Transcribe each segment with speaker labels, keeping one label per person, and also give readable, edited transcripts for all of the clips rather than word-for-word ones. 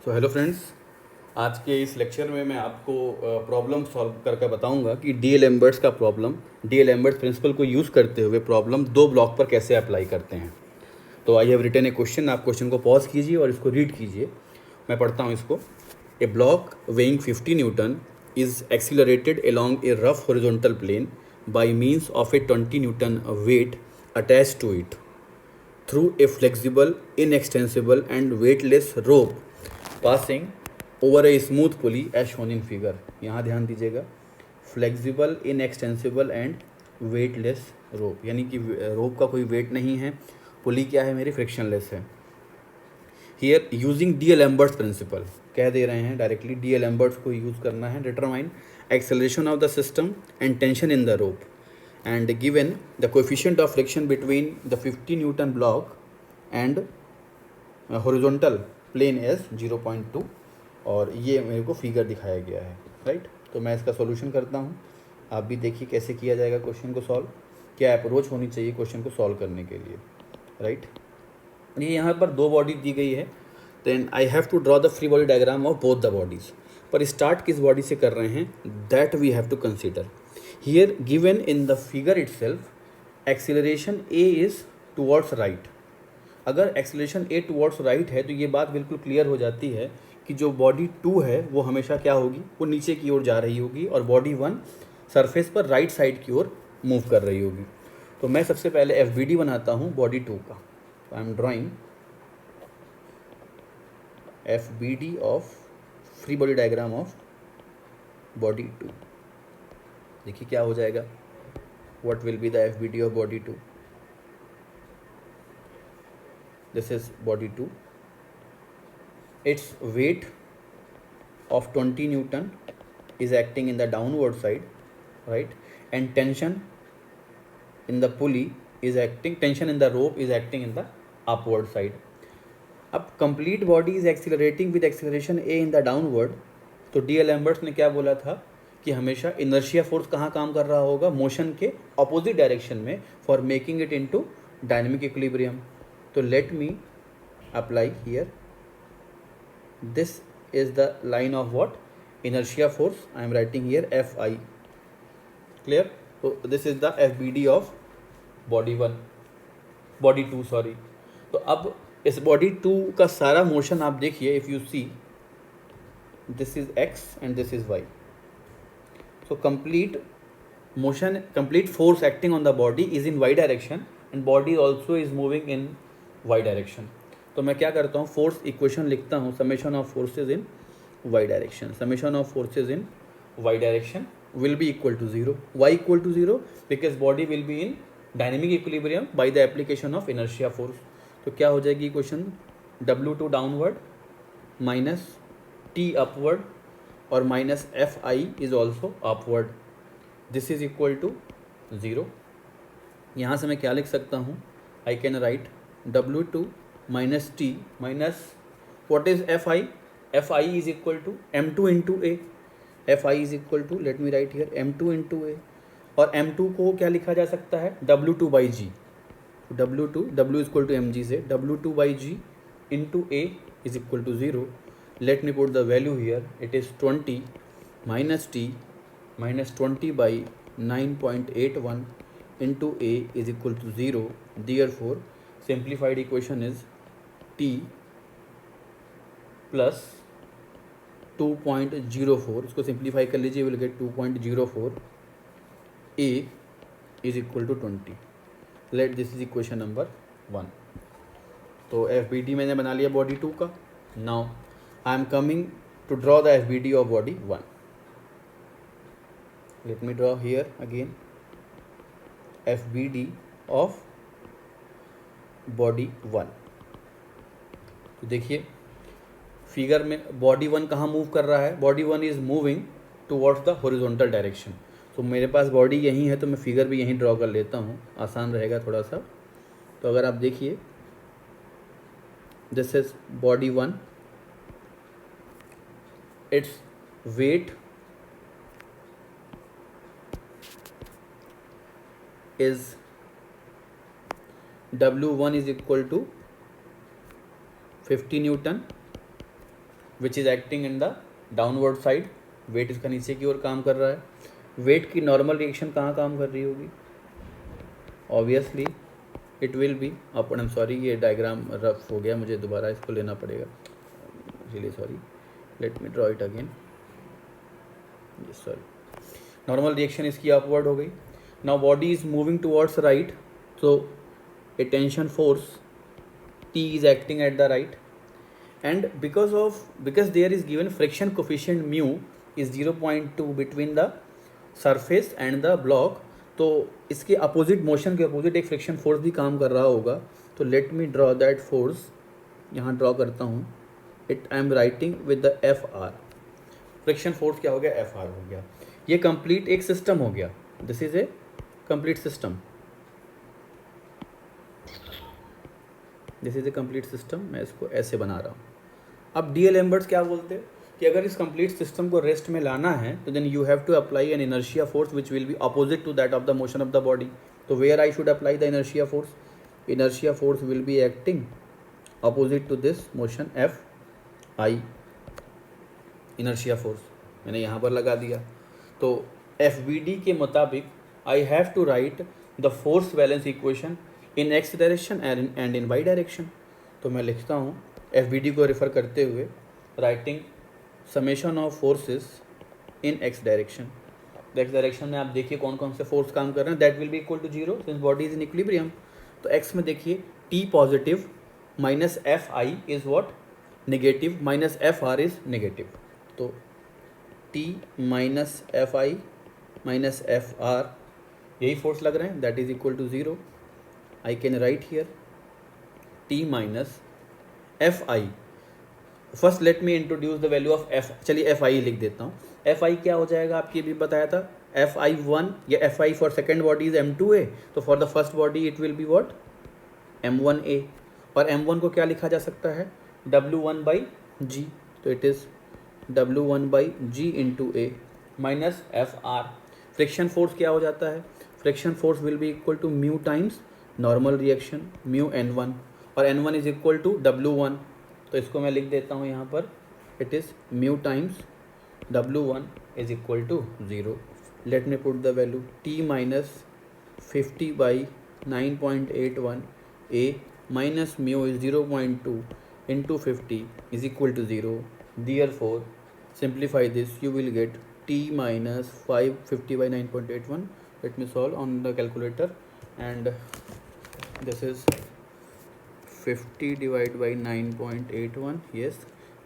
Speaker 1: तो hello friends, आज के इस लेक्चर में मैं आपको प्रॉब्लम सॉल्व करके बताऊंगा कि डी एम्बर्ट्स का प्रॉब्लम, डी एम्बर्ट्स प्रिंसिपल को यूज़ करते हुए प्रॉब्लम दो ब्लॉक पर कैसे अप्लाई करते हैं। तो I have written a question. आप क्वेश्चन को पॉज कीजिए और इसको रीड कीजिए। मैं पढ़ता हूँ इसको। A block weighing 50 newton is accelerated along a rough horizontal plane by means of a 20 newton weight attached to it through a flexible, inextensible and weightless rope passing over a smooth pulley as shown in figure। यहाँ ध्यान दीजिएगा, flexible, inextensible and weightless रोप, यानी कि रोप का कोई wait नहीं है, पुली क्या है मेरी, फ्रिक्शनलेस है। हियर यूजिंग डी एम्बर्ट्स प्रिंसिपल, कह दे रहे हैं डायरेक्टली डी एम्बर्ट्स को यूज़ करना है। Determine acceleration of the system and tension in the rope and given the coefficient of friction between the 50 Newton block and horizontal plane as 0.2 और ये मेरे को फिगर दिखाया गया है, राइट। तो मैं इसका सॉल्यूशन करता हूँ, आप भी देखिए कैसे किया जाएगा क्वेश्चन को सॉल्व, क्या अप्रोच होनी चाहिए क्वेश्चन को सॉल्व करने के लिए, राइट। ये यहाँ पर दो बॉडी दी गई है, then I have to draw the free body diagram of both the bodies. पर स्टार्ट किस बॉडी से कर रहे हैं, that we have to consider. Here given in the figure itself, acceleration A is towards right। अगर acceleration A towards right है तो ये बात बिल्कुल क्लियर हो जाती है कि जो बॉडी 2 है वो हमेशा क्या होगी, वो नीचे की ओर जा रही होगी और बॉडी 1 सरफेस पर राइट साइड की ओर मूव कर रही होगी। तो मैं सबसे पहले FBD बनाता हूँ बॉडी 2 का। I am drawing FBD of free body diagram of body 2। देखिए क्या हो जाएगा, what will be the FBD of body 2। this is body 2, its weight of 20 Newton is acting in the downward side, right, and tension in the pulley is acting, tension in the rope is acting in the upward side। अब complete body is accelerating with acceleration A in the downward। तो D एम्बर्ट्स ने क्या बोला था कि हमेशा inertia force कहाँ काम कर रहा होगा, मोशन के ऑपोजिट डायरेक्शन में, for making it into dynamic equilibrium. तो let me apply here, this is the line of what, inertia force. I am writing here F I, clear. तो this is the F B D of body 1, body 2 sorry. तो अब इस body 2 का सारा motion आप देखिए, if you see, this is X and this is Y. So complete motion, complete force acting on the body is in y direction and body also is moving in y direction। तो मैं क्या करता हूँ, force equation लिखता हूँ, summation of forces in y direction, summation of forces in y direction will be equal to 0, y equal to 0 because body will be in dynamic equilibrium by the application of inertia force। तो क्या हो जाएगी equation, W2 downward minus T upward और minus F I is also upward, this is equal to 0। यहाँ से मैं क्या लिख सकता हूँ, I can write W2 minus T minus what is F I is equal to M2 into a. F I is equal to, let me write here, M2 into a. और M2 को क्या लिखा जा सकता है, W2 by g. W equal to M G से W2 by G into A is equal to 0। Let me put the value here, it is 20 minus t minus 20 by 9.81 into a is equal to 0। therefore simplified equation is t plus 2.04, इसको simplify कर लीजिए, will get 2.04, a is equal to 20। Let this is equation number 1। तो F B D मैंने बना लिया body 2 का। Now I am coming to draw the FBD of body 1। Let me draw here again FBD of body 1। तो देखिए figure में body 1 कहाँ move कर रहा है, body 1 is moving towards the horizontal direction. तो मेरे पास बॉडी यहीं है तो मैं फिगर भी यहीं ड्रॉ कर लेता हूँ, आसान रहेगा थोड़ा सा। तो अगर आप देखिए, this is body 1, its weight is W1 is equal to 50 Newton which is acting in the downward side, weight इसका नीचे की ओर काम कर रहा है. वेट की नॉर्मल रिएक्शन कहाँ काम कर रही होगी? Obviously it will be upon, I am sorry ये डायग्राम रफ हो गया, मुझे दोबारा इसको लेना पड़ेगा, really sorry, let me draw it again. Sorry, normal reaction इसकी अपवर्ड हो गई. Now body is moving towards right, so a tension force T is acting at the right, and because there is given friction coefficient mu is 0.2 between the surface and the block, तो इसके opposite motion के opposite एक friction force भी काम कर रहा होगा. तो let me draw that force, यहाँ ड्रॉ करता हूँ. It I am writing with the F R. Friction force क्या हो गया? एफ आर हो गया. ये कंप्लीट एक सिस्टम हो गया. This is a complete system. This is a complete system. मैं इसको ऐसे बना रहा हूँ. अब डीएल एम्बर्ट्स क्या बोलते हैं कि अगर इस कंप्लीट सिस्टम को रेस्ट में लाना है तो then you have to apply an inertia force which will be opposite to that of the motion of the body. तो where I should apply the inertia force? Inertia force will be acting opposite to this motion F I. Inertia force मैंने यहाँ पर लगा दिया. तो F B D के मुताबिक I have to write the force balance equation in X direction and in Y direction. तो मैं लिखता हूँ एफ बी डी को रेफर करते हुए, writing summation of forces in X direction. X direction में आप देखिए कौन कौन से फोर्स काम कर रहे हैं. That will be equal to zero since body is in equilibrium. तो एक्स में देखिए T positive minus F I is what? Negative, minus F R is negative. तो T minus F I minus F R, यही force लग रहे हैं, that is equal to zero. I can write here T minus Fi. First let me introduce the value of F. चलिए Fi लिख देता हूँ. Fi क्या हो जाएगा? आपकी भी बताया था Fi1 या Fi for second body is M2A. तो for the first body it will be what? M1A. और M1 को क्या लिखा जा सकता है? W1 by G. तो it is W1 by G into A minus Fr. Friction force क्या हो जाता है? Friction force will be equal to mu times normal reaction mu N1, और N1 is equal to W1. तो इसको मैं लिख देता हूँ यहाँ पर, it is mu times W1 is equal to zero. Let me put the value T minus 50 by 9.81 A minus mu is 0.2 into 50 is equal to zero. Therefore simplify this, you will get T minus 550 by 9.81. Let me solve on the calculator, and this is 50 divided by 9.81, yes,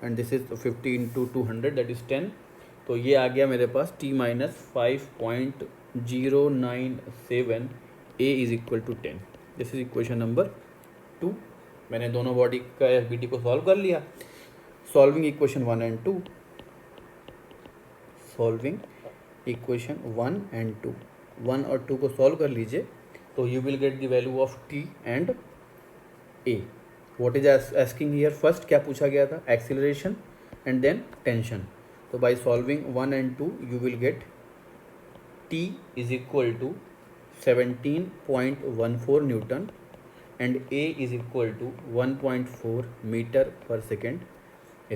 Speaker 1: and this is 50 into 200, that is 10. तो ये आ गया मेरे पास T minus 5.097 A is equal to 10. This is equation number 2. मैंने दोनों body का FBD को solve कर लिया. Solving equation 1 and 2. Solving equation 1 and 2. 1 और 2 को सॉल्व कर लीजिए तो you will get the value of T and A. What is asking here? First क्या पूछा गया था? Acceleration and then tension. तो by solving 1 and 2 you will get T is equal to 17.14 newton and A is equal to 1.4 meter per second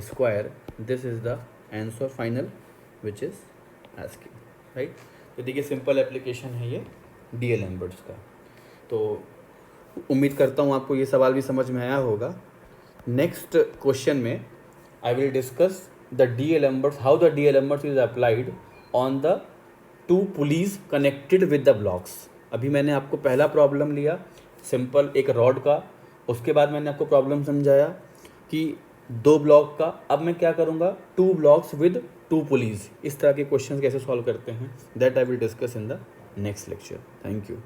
Speaker 1: square. This is the answer final which is asking, right? तो देखिए simple application है ये DL एम्बर्ट्स का. तो उम्मीद करता हूँ आपको ये सवाल भी समझ में आया होगा. नेक्स्ट क्वेश्चन में I will discuss the d'Alembert's, how the d'Alembert's is applied on the two pulleys connected with the blocks. अभी मैंने आपको पहला प्रॉब्लम लिया सिंपल एक रॉड का, उसके बाद मैंने आपको प्रॉब्लम समझाया कि 2 ब्लॉक का. अब मैं क्या करूँगा? 2 ब्लॉक्स विद 2 पुलीज. इस तरह के क्वेश्चंस कैसे सॉल्व करते हैं, that I will discuss in the next lecture. Thank you.